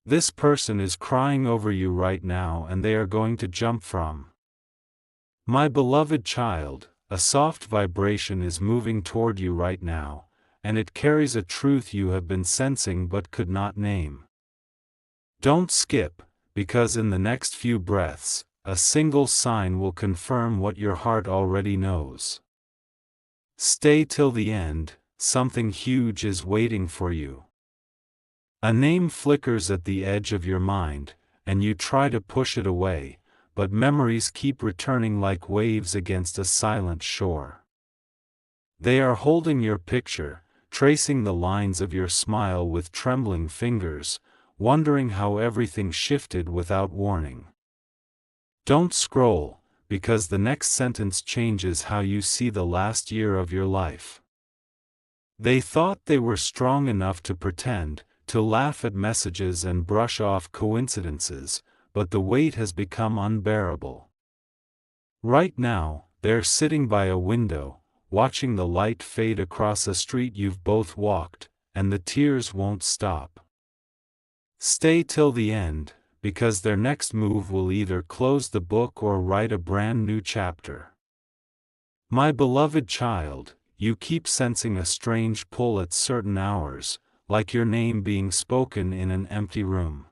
This person is crying over you right now and they are going to jump from. My beloved child, a soft vibration is moving toward you right now, and it carries a truth you have been sensing but could not name. Don't skip, because in the next few breaths, a single sign will confirm what your heart already knows. Stay till the end, something huge is waiting for you. A name flickers at the edge of your mind, and you try to push it away, but memories keep returning like waves against a silent shore. They are holding your picture, tracing the lines of your smile with trembling fingers, wondering how everything shifted without warning. Don't scroll, because the next sentence changes how you see the last year of your life. They thought they were strong enough to pretend, to laugh at messages and brush off coincidences, but the weight has become unbearable. Right now, they're sitting by a window, watching the light fade across a street you've both walked, and the tears won't stop. Stay till the end, because their next move will either close the book or write a brand new chapter. My beloved child, you keep sensing a strange pull at certain hours, like your name being spoken in an empty room.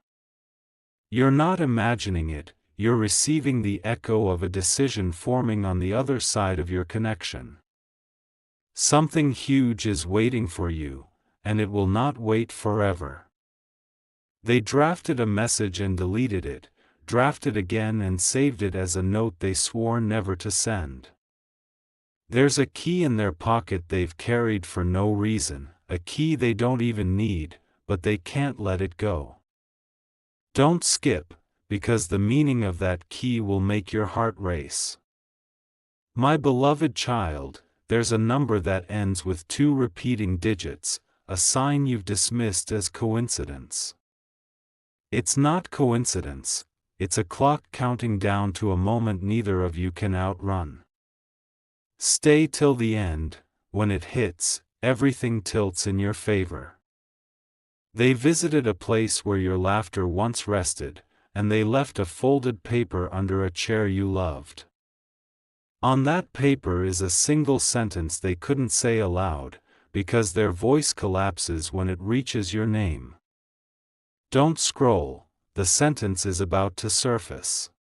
You're not imagining it, you're receiving the echo of a decision forming on the other side of your connection. Something huge is waiting for you, and it will not wait forever. They drafted a message and deleted it, drafted again and saved it as a note they swore never to send. There's a key in their pocket they've carried for no reason, a key they don't even need, but they can't let it go. Don't skip, because the meaning of that key will make your heart race. My beloved child, there's a number that ends with 2 repeating digits, a sign you've dismissed as coincidence. It's not coincidence, it's a clock counting down to a moment neither of you can outrun. Stay till the end, when it hits, everything tilts in your favor. They visited a place where your laughter once rested, and they left a folded paper under a chair you loved. On that paper is a single sentence they couldn't say aloud, because their voice collapses when it reaches your name. Don't scroll, the sentence is about to surface.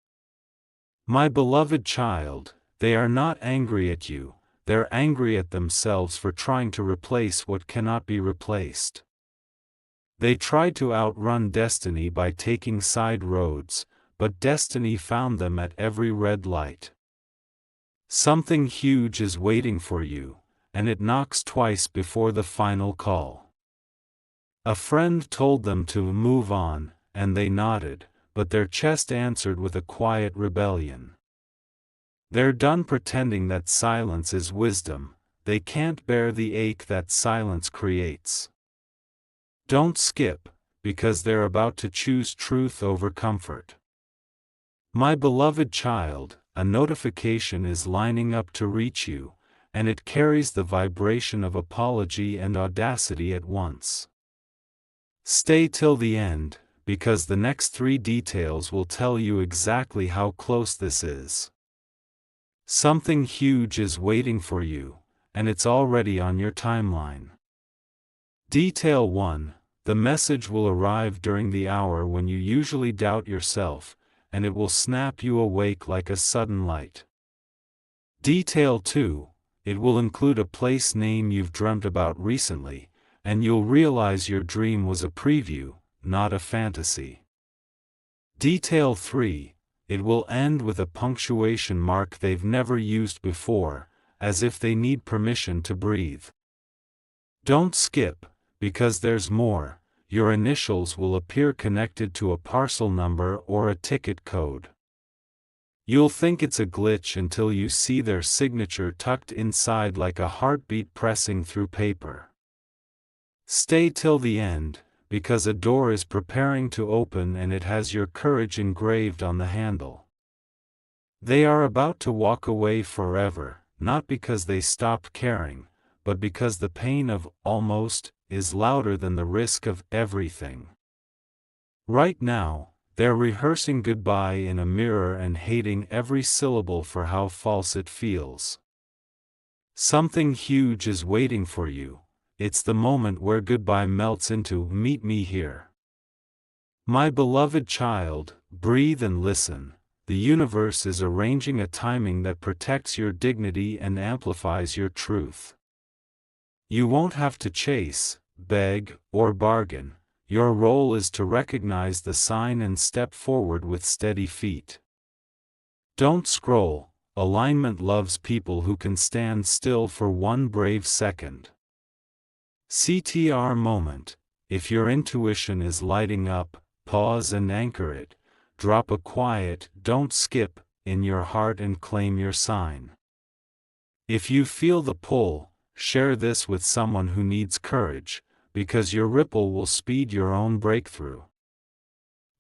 My beloved child, they are not angry at you, they're angry at themselves for trying to replace what cannot be replaced. They tried to outrun destiny by taking side roads, but destiny found them at every red light. Something huge is waiting for you, and it knocks twice before the final call. A friend told them to move on, and they nodded, but their chest answered with a quiet rebellion. They're done pretending that silence is wisdom, they can't bear the ache that silence creates. Don't skip, because they're about to choose truth over comfort. My beloved child, a notification is lining up to reach you, and it carries the vibration of apology and audacity at once. Stay till the end, because the next 3 details will tell you exactly how close this is. Something huge is waiting for you, and it's already on your timeline. Detail 1, the message will arrive during the hour when you usually doubt yourself, and it will snap you awake like a sudden light. Detail 2, it will include a place name you've dreamt about recently, and you'll realize your dream was a preview, not a fantasy. Detail 3, it will end with a punctuation mark they've never used before, as if they need permission to breathe. Don't skip, because there's more. Your initials will appear connected to a parcel number or a ticket code. You'll think it's a glitch until you see their signature tucked inside like a heartbeat pressing through paper. Stay till the end, because a door is preparing to open and it has your courage engraved on the handle. They are about to walk away forever, not because they stopped caring, but because the pain of almost is louder than the risk of everything. Right now, they're rehearsing goodbye in a mirror and hating every syllable for how false it feels. Something huge is waiting for you. It's the moment where goodbye melts into "meet me here." My beloved child, breathe and listen. The universe is arranging a timing that protects your dignity and amplifies your truth. You won't have to chase, beg, or bargain. Your role is to recognize the sign and step forward with steady feet. Don't scroll. Alignment loves people who can stand still for one brave second. CTR moment. If your intuition is lighting up, pause and anchor it. Drop a quiet, don't skip, in your heart and claim your sign. If you feel the pull, share this with someone who needs courage, because your ripple will speed your own breakthrough.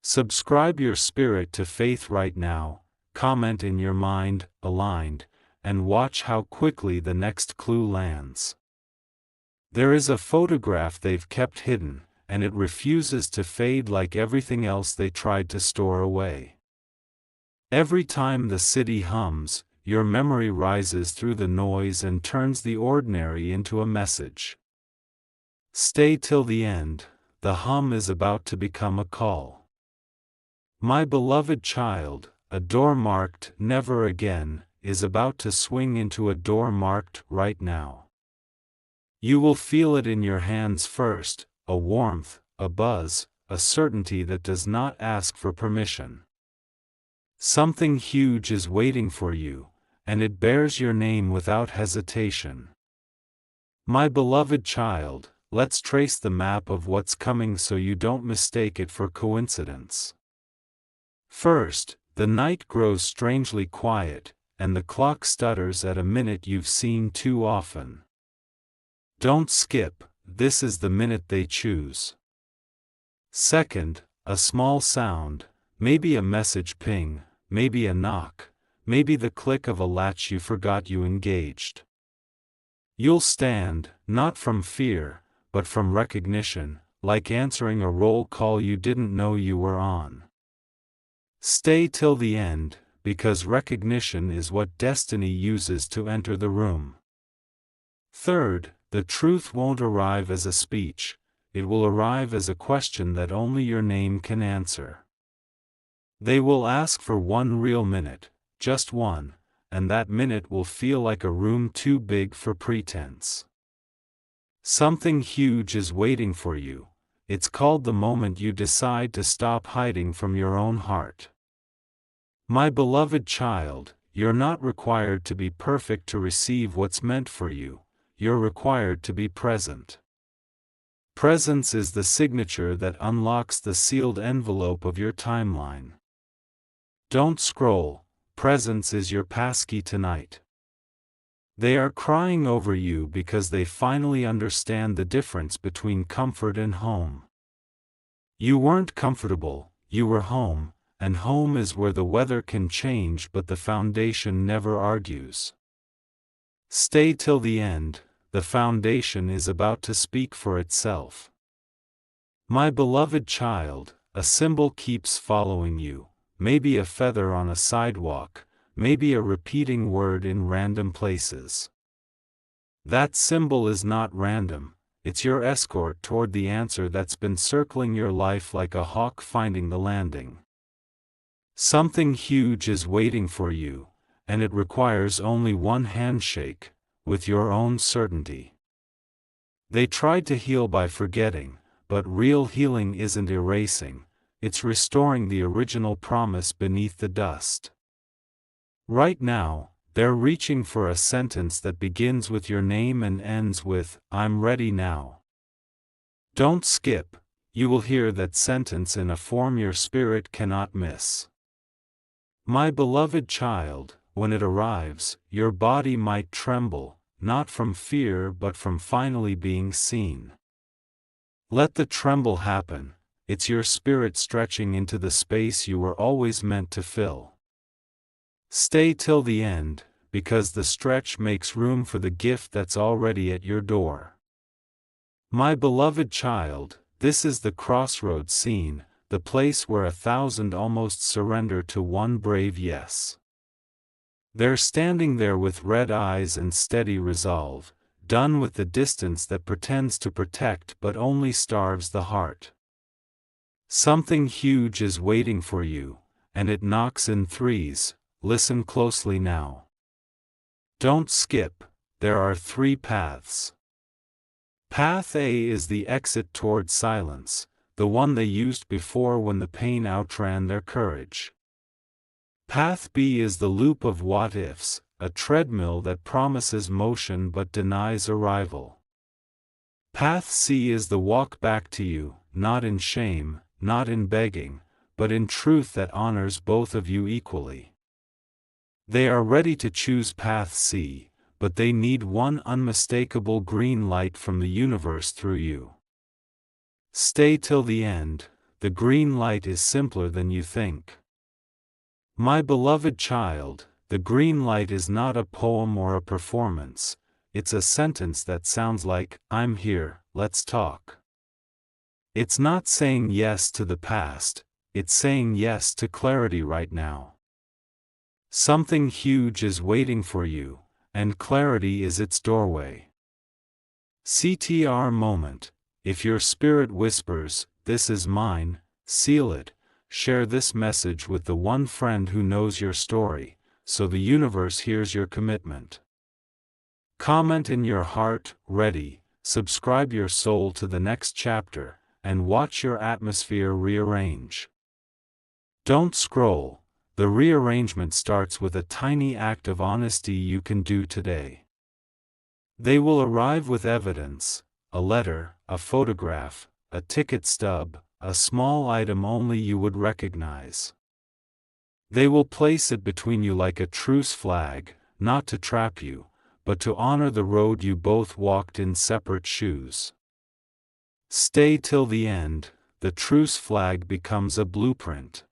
Subscribe your spirit to faith right now, comment in your mind, aligned, and watch how quickly the next clue lands. There is a photograph they've kept hidden, and it refuses to fade like everything else they tried to store away. Every time the city hums, your memory rises through the noise and turns the ordinary into a message. Stay till the end, the hum is about to become a call. My beloved child, a door marked "Never Again" is about to swing into a door marked "Right Now." You will feel it in your hands first, a warmth, a buzz, a certainty that does not ask for permission. Something huge is waiting for you, and it bears your name without hesitation. My beloved child, let's trace the map of what's coming so you don't mistake it for coincidence. First, the night grows strangely quiet, and the clock stutters at a minute you've seen too often. Don't skip, this is the minute they choose. Second, a small sound, maybe a message ping, maybe a knock, maybe the click of a latch you forgot you engaged. You'll stand, not from fear, but from recognition, like answering a roll call you didn't know you were on. Stay till the end, because recognition is what destiny uses to enter the room. Third, the truth won't arrive as a speech, it will arrive as a question that only your name can answer. They will ask for one real minute, just one, and that minute will feel like a room too big for pretense. Something huge is waiting for you. It's called the moment you decide to stop hiding from your own heart. My beloved child, you're not required to be perfect to receive what's meant for you, you're required to be present. Presence is the signature that unlocks the sealed envelope of your timeline. Don't scroll, presence is your passkey tonight. They are crying over you because they finally understand the difference between comfort and home. You weren't comfortable, you were home. And home is where the weather can change but the foundation never argues. Stay till the end, the foundation is about to speak for itself. My beloved child, a symbol keeps following you, maybe a feather on a sidewalk, maybe a repeating word in random places. That symbol is not random, it's your escort toward the answer that's been circling your life like a hawk finding the landing. Something huge is waiting for you, and it requires only one handshake, with your own certainty. They tried to heal by forgetting, but real healing isn't erasing, it's restoring the original promise beneath the dust. Right now, they're reaching for a sentence that begins with your name and ends with, "I'm ready now." Don't skip, you will hear that sentence in a form your spirit cannot miss. My beloved child, when it arrives, your body might tremble, not from fear but from finally being seen. Let the tremble happen, it's your spirit stretching into the space you were always meant to fill. Stay till the end, because the stretch makes room for the gift that's already at your door. My beloved child, this is the crossroads scene, the place where 1,000 almost surrender to one brave yes. They're standing there with red eyes and steady resolve, done with the distance that pretends to protect but only starves the heart. Something huge is waiting for you, and it knocks in threes. Listen closely now. Don't skip, there are 3 paths. Path A is the exit toward silence, the one they used before when the pain outran their courage. Path B is the loop of what-ifs, a treadmill that promises motion but denies arrival. Path C is the walk back to you, not in shame, not in begging, but in truth that honors both of you equally. They are ready to choose Path C, but they need one unmistakable green light from the universe through you. Stay till the end, the green light is simpler than you think. My beloved child, the green light is not a poem or a performance, it's a sentence that sounds like, I'm here, let's talk. It's not saying yes to the past, it's saying yes to clarity right now. Something huge is waiting for you, and clarity is its doorway. CTR moment, if your spirit whispers, this is mine, seal it. Share this message with the one friend who knows your story, so the universe hears your commitment. Comment in your heart, ready, subscribe your soul to the next chapter, and watch your atmosphere rearrange. Don't scroll, the rearrangement starts with a tiny act of honesty you can do today. They will arrive with evidence, a letter, a photograph, a ticket stub, a small item only you would recognize. They will place it between you like a truce flag, not to trap you, but to honor the road you both walked in separate shoes. Stay till the end, the truce flag becomes a blueprint.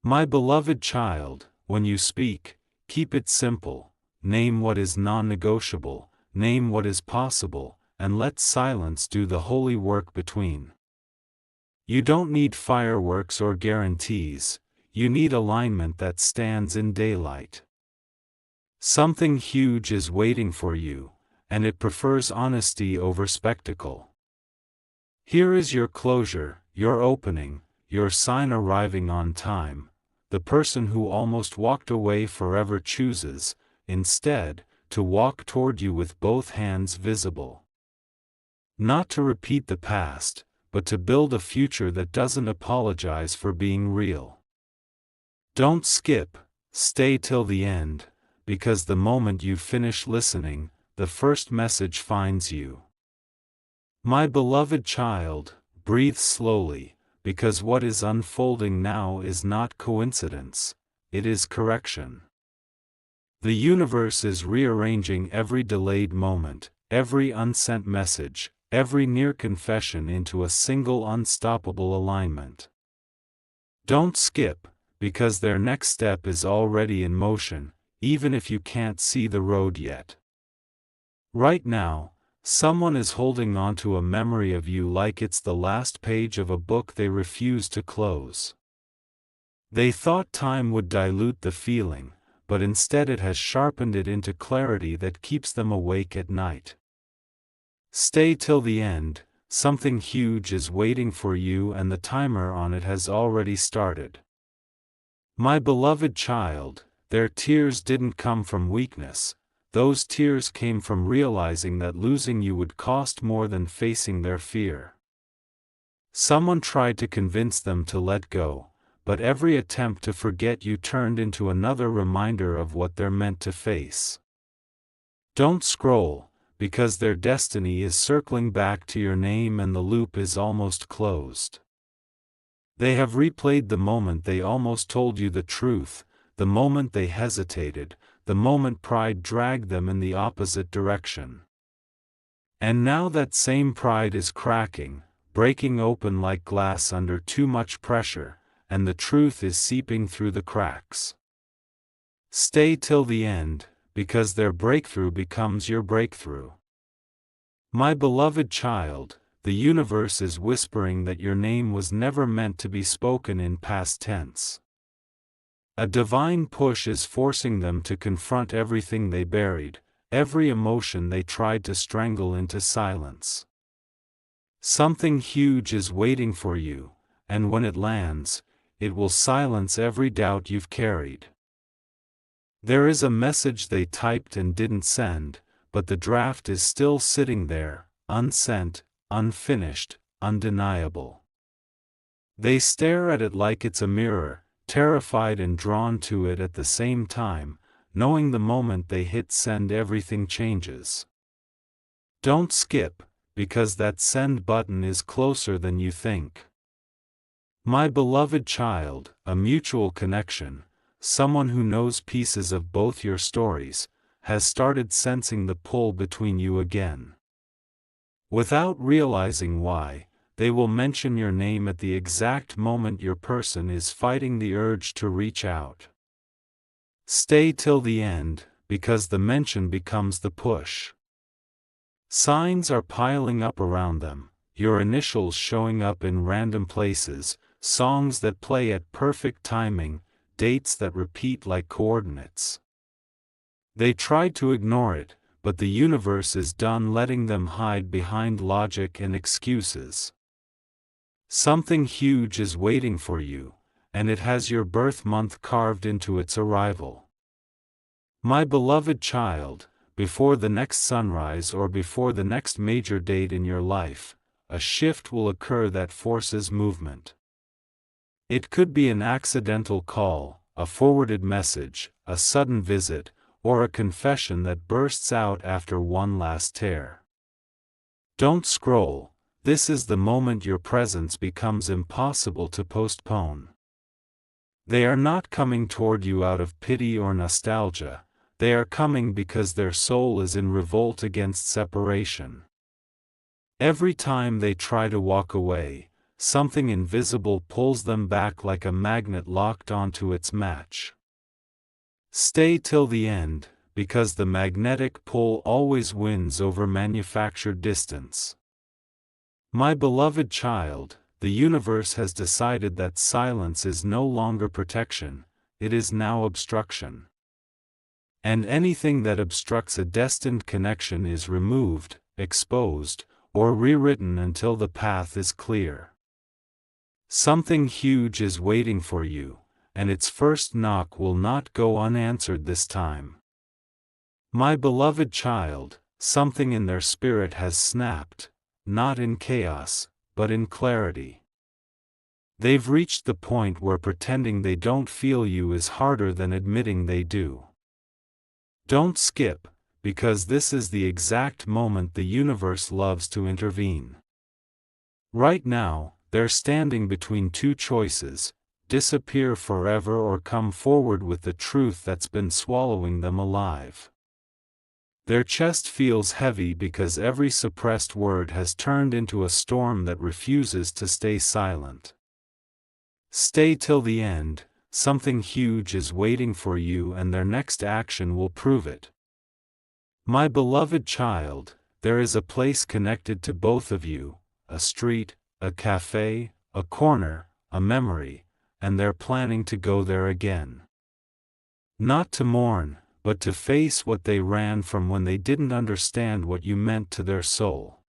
My beloved child, when you speak, keep it simple, name what is non-negotiable, name what is possible, and let silence do the holy work between. You don't need fireworks or guarantees, you need alignment that stands in daylight. Something huge is waiting for you, and it prefers honesty over spectacle. Here is your closure, your opening, your sign arriving on time. The person who almost walked away forever chooses, instead, to walk toward you with both hands visible. Not to repeat the past, but to build a future that doesn't apologize for being real. Don't skip, stay till the end, because the moment you finish listening, the first message finds you. My beloved child, breathe slowly, because what is unfolding now is not coincidence, it is correction. The universe is rearranging every delayed moment, every unsent message, every near confession into a single unstoppable alignment. Don't skip, because their next step is already in motion, even if you can't see the road yet. Right now, someone is holding onto a memory of you like it's the last page of a book they refuse to close. They thought time would dilute the feeling, but instead it has sharpened it into clarity that keeps them awake at night. Stay till the end, something huge is waiting for you and the timer on it has already started. My beloved child, their tears didn't come from weakness, those tears came from realizing that losing you would cost more than facing their fear. Someone tried to convince them to let go, but every attempt to forget you turned into another reminder of what they're meant to face. Don't scroll, because their destiny is circling back to your name and the loop is almost closed. They have replayed the moment they almost told you the truth, the moment they hesitated, the moment pride dragged them in the opposite direction. And now that same pride is cracking, breaking open like glass under too much pressure, and the truth is seeping through the cracks. Stay till the end, because their breakthrough becomes your breakthrough. My beloved child, the universe is whispering that your name was never meant to be spoken in past tense. A divine push is forcing them to confront everything they buried, every emotion they tried to strangle into silence. Something huge is waiting for you, and when it lands, it will silence every doubt you've carried. There is a message they typed and didn't send, but the draft is still sitting there, unsent, unfinished, undeniable. They stare at it like it's a mirror, terrified and drawn to it at the same time, knowing the moment they hit send everything changes. Don't skip, because that send button is closer than you think. My beloved child, a mutual connection, someone who knows pieces of both your stories, has started sensing the pull between you again. Without realizing why, they will mention your name at the exact moment your person is fighting the urge to reach out. Stay till the end, because the mention becomes the push. Signs are piling up around them, your initials showing up in random places, songs that play at perfect timing, dates that repeat like coordinates. They try to ignore it, but the universe is done letting them hide behind logic and excuses. Something huge is waiting for you, and it has your birth month carved into its arrival. My beloved child, before the next sunrise or before the next major date in your life, a shift will occur that forces movement. It could be an accidental call, a forwarded message, a sudden visit, or a confession that bursts out after one last tear. Don't scroll, this is the moment your presence becomes impossible to postpone. They are not coming toward you out of pity or nostalgia, they are coming because their soul is in revolt against separation. Every time they try to walk away, something invisible pulls them back like a magnet locked onto its match. Stay till the end, because the magnetic pull always wins over manufactured distance. My beloved child, the universe has decided that silence is no longer protection, it is now obstruction. And anything that obstructs a destined connection is removed, exposed, or rewritten until the path is clear. Something huge is waiting for you, and its first knock will not go unanswered this time. My beloved child, something in their spirit has snapped, not in chaos, but in clarity. They've reached the point where pretending they don't feel you is harder than admitting they do. Don't skip, because this is the exact moment the universe loves to intervene. Right now, they're standing between two choices: disappear forever or come forward with the truth that's been swallowing them alive. Their chest feels heavy because every suppressed word has turned into a storm that refuses to stay silent. Stay till the end, something huge is waiting for you and their next action will prove it. My beloved child, there is a place connected to both of you, a street, a cafe, a corner, a memory, and they're planning to go there again. Not to mourn, but to face what they ran from when they didn't understand what you meant to their soul.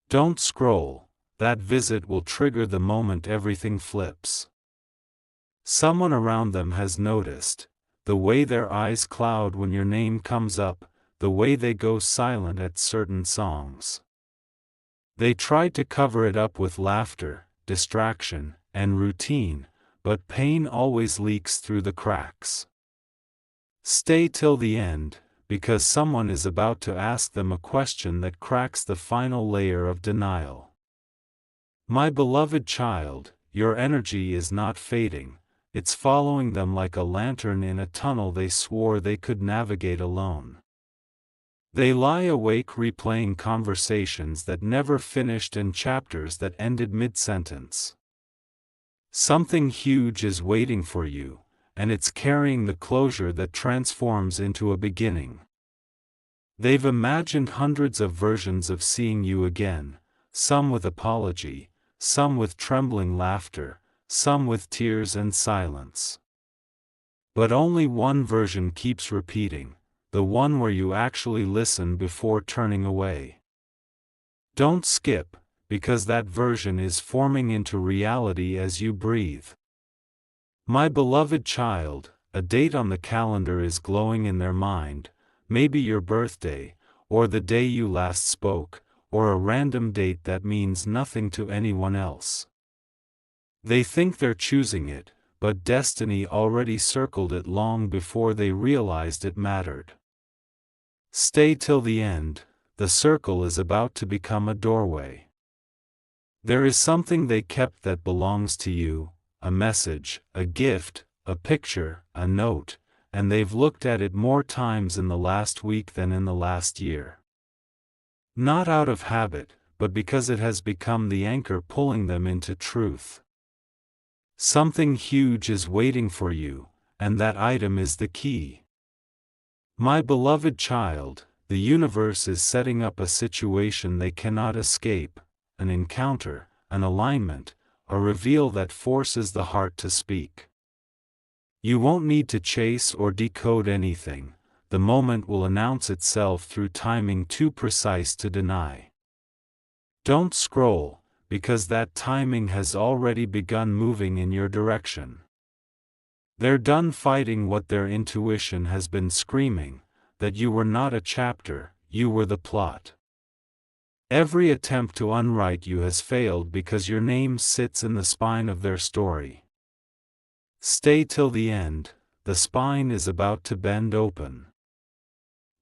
Don't scroll, that visit will trigger the moment everything flips. Someone around them has noticed, the way their eyes cloud when your name comes up, the way they go silent at certain songs. They tried to cover it up with laughter, distraction, and routine, but pain always leaks through the cracks. Stay till the end, because someone is about to ask them a question that cracks the final layer of denial. My beloved child, your energy is not fading, it's following them like a lantern in a tunnel they swore they could navigate alone. They lie awake replaying conversations that never finished and chapters that ended mid-sentence. Something huge is waiting for you, and it's carrying the closure that transforms into a beginning. They've imagined hundreds of versions of seeing you again, some with apology, some with trembling laughter, some with tears and silence. But only one version keeps repeating, the one where you actually listen before turning away. Don't skip, because that version is forming into reality as you breathe. My beloved child, a date on the calendar is glowing in their mind, maybe your birthday, or the day you last spoke, or a random date that means nothing to anyone else. They think they're choosing it, but destiny already circled it long before they realized it mattered. Stay till the end, the circle is about to become a doorway. There is something they kept that belongs to you, a message, a gift, a picture, a note, and they've looked at it more times in the last week than in the last year. Not out of habit, but because it has become the anchor pulling them into truth. Something huge is waiting for you, and that item is the key. My beloved child, the universe is setting up a situation they cannot escape, an encounter, an alignment, a reveal that forces the heart to speak. You won't need to chase or decode anything, the moment will announce itself through timing too precise to deny. Don't scroll, because that timing has already begun moving in your direction. They're done fighting what their intuition has been screaming, that you were not a chapter, you were the plot. Every attempt to unwrite you has failed because your name sits in the spine of their story. Stay till the end, the spine is about to bend open.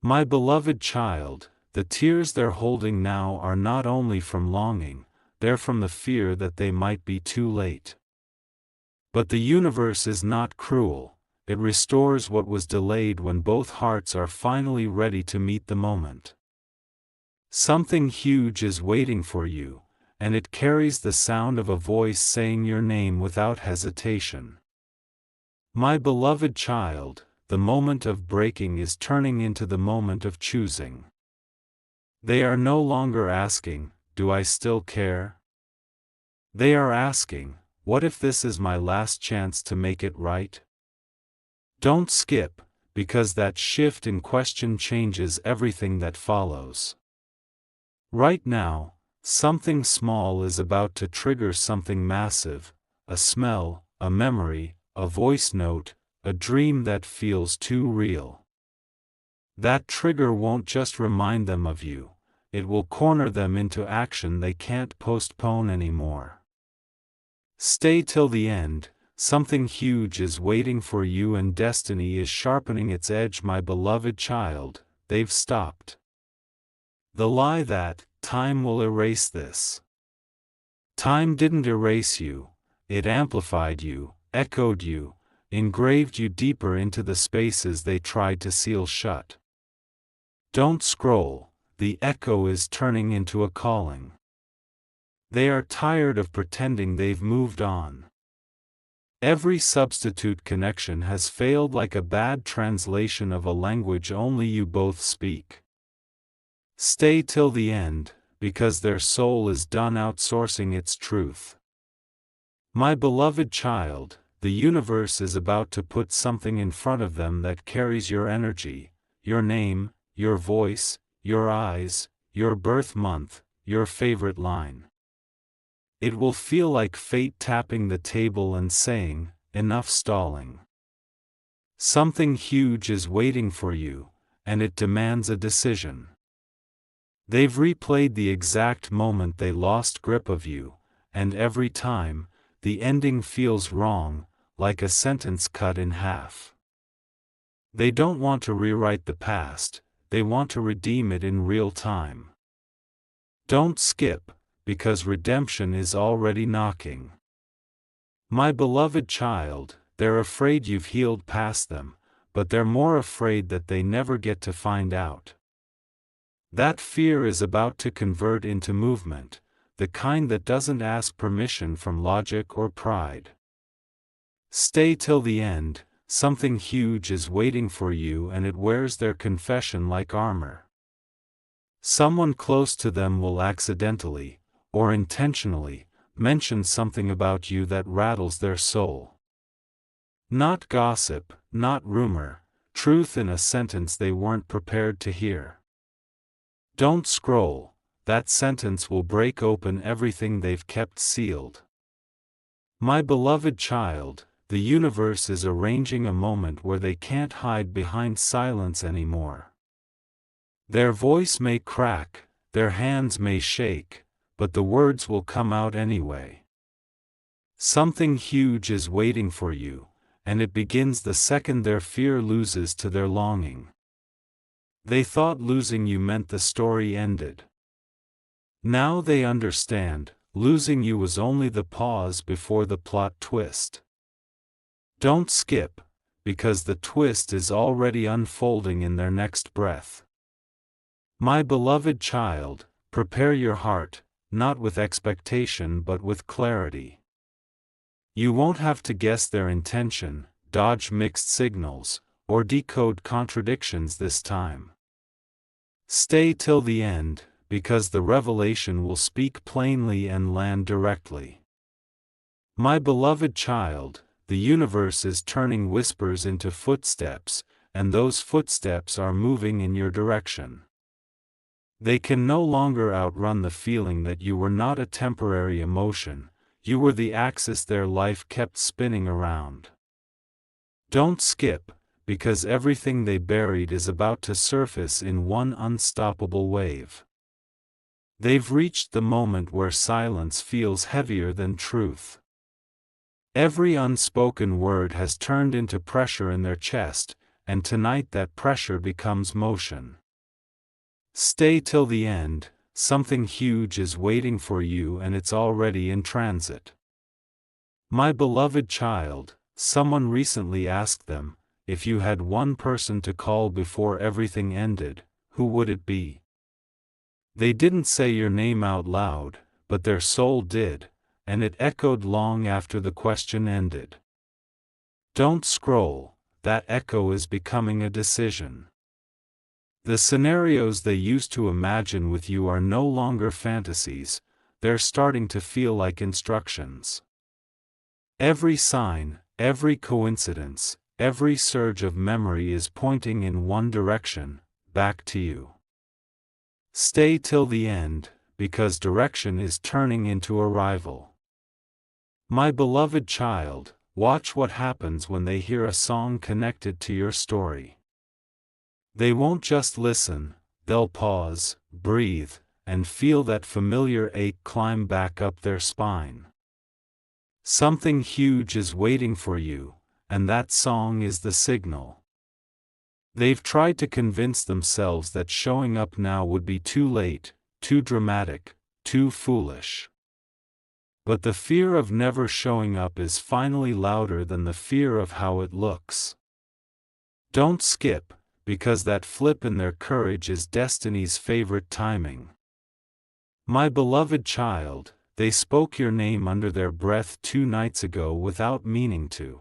My beloved child, the tears they're holding now are not only from longing, they're from the fear that they might be too late. But the universe is not cruel, it restores what was delayed when both hearts are finally ready to meet the moment. Something huge is waiting for you, and it carries the sound of a voice saying your name without hesitation. My beloved child, the moment of breaking is turning into the moment of choosing. They are no longer asking, "Do I still care?" They are asking, "What if this is my last chance to make it right?" Don't skip, because that shift in question changes everything that follows. Right now, something small is about to trigger something massive, a smell, a memory, a voice note, a dream that feels too real. That trigger won't just remind them of you, it will corner them into action they can't postpone anymore. Stay till the end, something huge is waiting for you and destiny is sharpening its edge. My beloved child, they've stopped the lie that time will erase this. Time didn't erase you, it amplified you, echoed you, engraved you deeper into the spaces they tried to seal shut. Don't scroll, the echo is turning into a calling. They are tired of pretending they've moved on. Every substitute connection has failed like a bad translation of a language only you both speak. Stay till the end, because their soul is done outsourcing its truth. My beloved child, the universe is about to put something in front of them that carries your energy, your name, your voice, your eyes, your birth month, your favorite line. It will feel like fate tapping the table and saying, "Enough stalling." Something huge is waiting for you, and it demands a decision. They've replayed the exact moment they lost grip of you, and every time, the ending feels wrong, like a sentence cut in half. They don't want to rewrite the past, they want to redeem it in real time. Don't skip, because redemption is already knocking. My beloved child, they're afraid you've healed past them, but they're more afraid that they never get to find out. That fear is about to convert into movement, the kind that doesn't ask permission from logic or pride. Stay till the end, something huge is waiting for you and it wears their confession like armor. Someone close to them will accidentally, or intentionally, mention something about you that rattles their soul. Not gossip, not rumor, truth in a sentence they weren't prepared to hear. Don't scroll, that sentence will break open everything they've kept sealed. My beloved child, the universe is arranging a moment where they can't hide behind silence anymore. Their voice may crack, their hands may shake, but the words will come out anyway. Something huge is waiting for you, and it begins the second their fear loses to their longing. They thought losing you meant the story ended. Now they understand, losing you was only the pause before the plot twist. Don't skip, because the twist is already unfolding in their next breath. My beloved child, prepare your heart, not with expectation but with clarity. You won't have to guess their intention, dodge mixed signals, or decode contradictions this time. Stay till the end, because the revelation will speak plainly and land directly. My beloved child, the universe is turning whispers into footsteps, and those footsteps are moving in your direction. They can no longer outrun the feeling that you were not a temporary emotion, you were the axis their life kept spinning around. Don't skip, because everything they buried is about to surface in one unstoppable wave. They've reached the moment where silence feels heavier than truth. Every unspoken word has turned into pressure in their chest, and tonight that pressure becomes motion. Stay till the end, something huge is waiting for you and it's already in transit. My beloved child, someone recently asked them, if you had one person to call before everything ended, who would it be? They didn't say your name out loud, but their soul did, and it echoed long after the question ended. Don't scroll, that echo is becoming a decision. The scenarios they used to imagine with you are no longer fantasies, they're starting to feel like instructions. Every sign, every coincidence, every surge of memory is pointing in one direction, back to you. Stay till the end, because direction is turning into arrival. My beloved child, watch what happens when they hear a song connected to your story. They won't just listen, they'll pause, breathe, and feel that familiar ache climb back up their spine. Something huge is waiting for you, and that song is the signal. They've tried to convince themselves that showing up now would be too late, too dramatic, too foolish. But the fear of never showing up is finally louder than the fear of how it looks. Don't skip, because that flip in their courage is destiny's favorite timing. My beloved child, they spoke your name under their breath 2 nights ago without meaning to.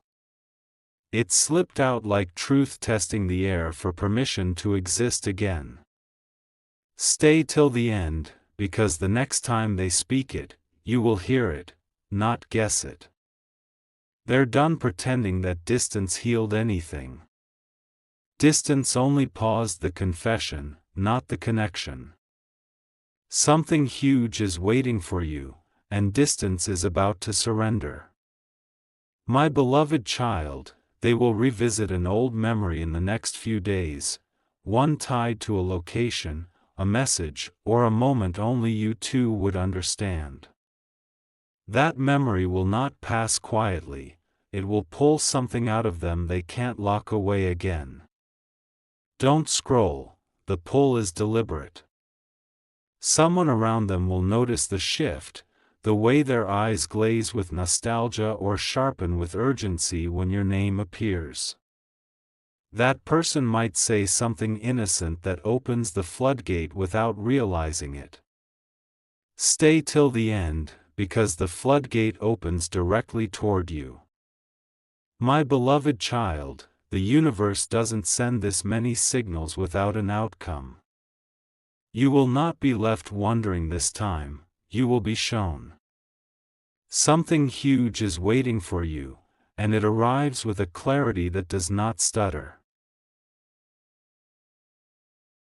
It slipped out like truth testing the air for permission to exist again. Stay till the end, because the next time they speak it, you will hear it, not guess it. They're done pretending that distance healed anything. Distance only paused the confession, not the connection. Something huge is waiting for you, and distance is about to surrender. My beloved child, they will revisit an old memory in the next few days, one tied to a location, a message, or a moment only you two would understand. That memory will not pass quietly, it will pull something out of them they can't lock away again. Don't scroll, the pull is deliberate. Someone around them will notice the shift, the way their eyes glaze with nostalgia or sharpen with urgency when your name appears. That person might say something innocent that opens the floodgate without realizing it. Stay till the end, because the floodgate opens directly toward you. My beloved child, the universe doesn't send this many signals without an outcome. You will not be left wondering this time, you will be shown. Something huge is waiting for you, and it arrives with a clarity that does not stutter.